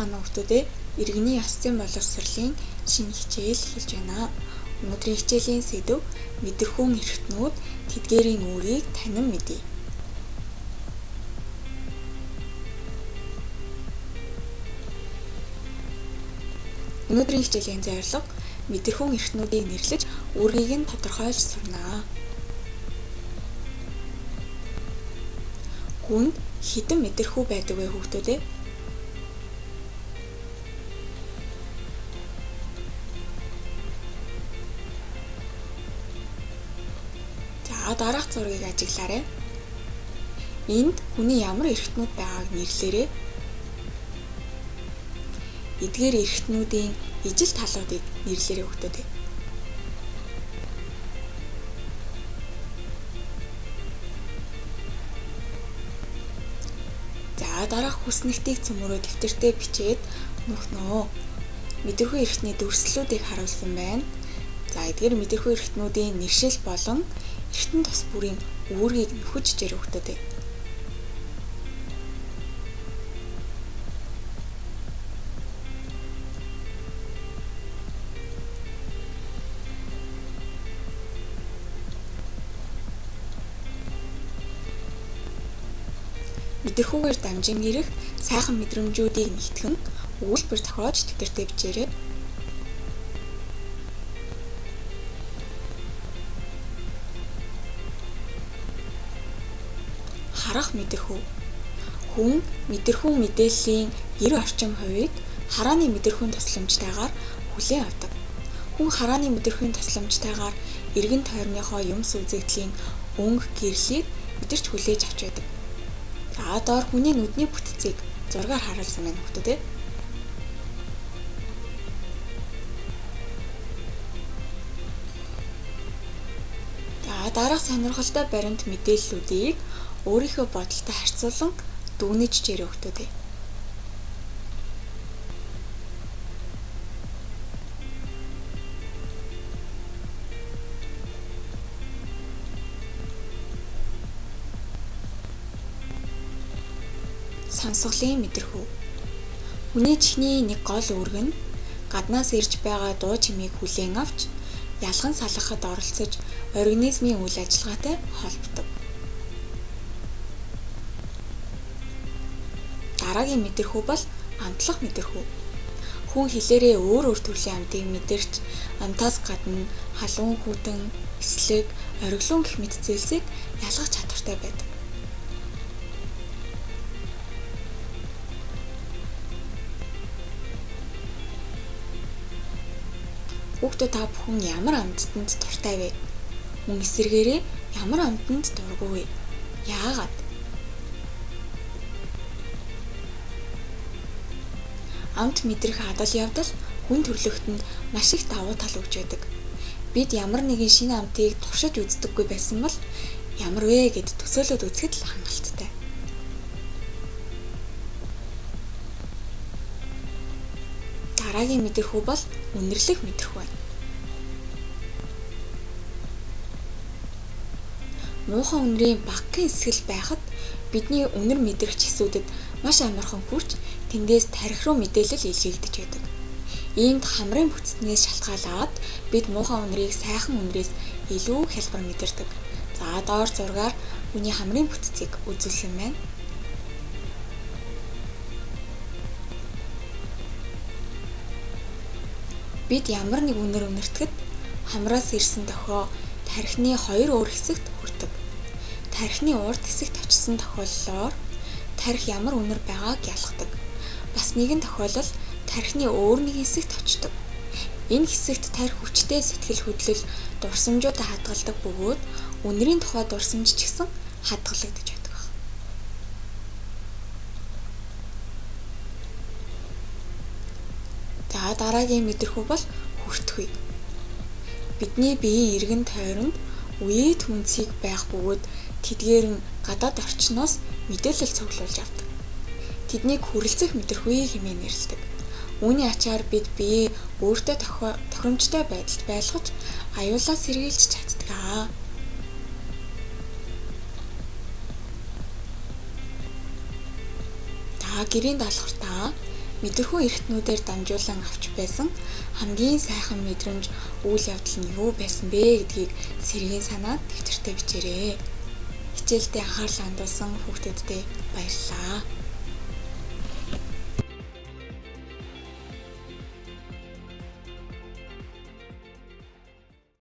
байна уу хүмүүстээ? Иргэний ёс зүйн боловсролын шинэ хичээл эхэлж байна. Өнөөдрийн хичээлийн сэдэв мэдрэхүүн эрхтнүүд тэдгээрийн үүргийг танин мэдье. Өнөөдрийн хичээлийн зорилго мэдрэхүүн эрхтнүүдийг нэрлэж үүргийг нь тодорхойлж сурнаа. Хүнд хэдэн мэдрэхүй байдаг вэ хүүхдүүдээ? Дараах зургийг ажиглаарай. Энд хүний ямар эрхтнүүд байгааг нэрлээрэй. Эдгээр эрхтнүүдийн ижил талуудыг нэрлээрэй хүүхдүүдээ. Дараах хүснэгтийг цөмөрөө дэвтэртээ бичээд нөхнөө. Мэдрэхүй эрхтний дүрслэлүүдийг харуулсан байна. Эдгээр мэдрэхүй эрхтнүүдийн нэршил болон эрхтэн тус бүрийн үүргийг нөхөж жирэх хүүхдүүдээ. Мэдрэхүйгээр дамжин ирэх сайхан мэдрэмжүүдийг нэгтгэн өгүүлбэр зохиож дэвтэртээ бичээрэй. Харах мэдрэхүй. Хүн мэдрэхүүн мэдээллийн 90% харааны мэдрэхүйн тусламжтайгаар хүлээн авдаг. Хүн харааны мэдрэхүйн тусламжтайгаар эргэн тойрныхоо юмс үзэгдлийн өнгө гэрлийг мэдэрч хүлээж авч байдаг. Доор хүний нүдний бүтцийг зургаар харуулсан байна хүүхдүүд. Дараах сонирхолтой баримт мэдээллүүдийг өөрийнхөө бодолтой харьцуулан дүгнэж жирэх хүүхдүүдээ. Сонсголын мэдрэхүй. Хүний чихний нэг гол үүрэг нь гаднаас ирж байгаа дуу чимээг хүлээн авч ялган салгахад оролцож организмын үйл ажиллагаатай холбодог. Дараагийн мэдрэхүй бол амтлах мэдрэхүй. Хүн хэлээрээ өөр төрлийн амтыг мэдэрч амтаас гадна халуун хүтэн, эслэг, ориглон гэх мэт зүйлсийг ялгах чадвартай байдаг. Хүүхдүүд та бүхэн ямар амьтанд дуртай вэ? Мөн эсвэргээрээ ямар амьтанд дургүй вэ? Яагаад? Амт мэдрэх адал явдал хүн төрлөختөнд маш их давуу тал өгч байдаг. Бид ямар нэгэн шинэ амтыг туршиж үздэггүй байсан бол ямар вэ гэд төсөөлөд үзэхэд л хангалттай. Дараагийн мэдрэхүй бол үнэрлэх мэдрэхүй байна. Муухай үнэрийн багахан эсгэл байхад бидний үнэр мэдрэгч хэсүүдэд маш амархан хүрч тэндээс тархи руу мэдээлэл илгээгдэж байдаг. Иймд хамрын бүтцнээс шалтгаалаад бид муухай үнэрийг сайхан үнэрээс илүү хялбар мэдэрдэг. Доор зургаар хүний хамрын бүтцийг үзүүлсэн байна. Бид ямар нэг үнэр үнэртгэд хамраас ирсэн дохио тархины хоёр өөр хэсэгт хүрдэг. Тархины урд хэсэгт очисон тохиоллоор тархи ямар үнэр байгааг ялгадаг. Бас нэгэн тохиолдол тархины өөр нэг хэсэгт очдог. Энэ хэсэгт тархи хүчтэй сэтгэл хөдлөл дурсамжуудад хадгалдаг бөгөөд үнэрийн тухай дурсамж ч гэсэн хадгалагдаж байдаг. Дараагийн мэдрэхүй бол хүртхүй. Бидний биеийн эргэн тойронд үеийн түнцийг байх бөгөөд тэдгээр нь гадаад орчноос мэдээлэл цуглуулж авдаг. Тэднийг хүрэлцэх мэдрэхүй хэмээн нэрлэдэг. Үүний ачаар бид биеэ өөртөө тохиромжтой байдалд байлгаж аюулаас сэргийлж чаддаг. Гэрийн даалгавартаа Мэдрэхүй эрхтнүүдээр дамжуулан авч байсан хамгийн сайхан мэдрэмж үйл явдал нь юу байсан бэ гэдгийг сэргийн санаад дэвтэртээ бичээрэй. Хичээлдээ анхаарлаа хандуулсан хүүхдүүдтэй баярлалаа.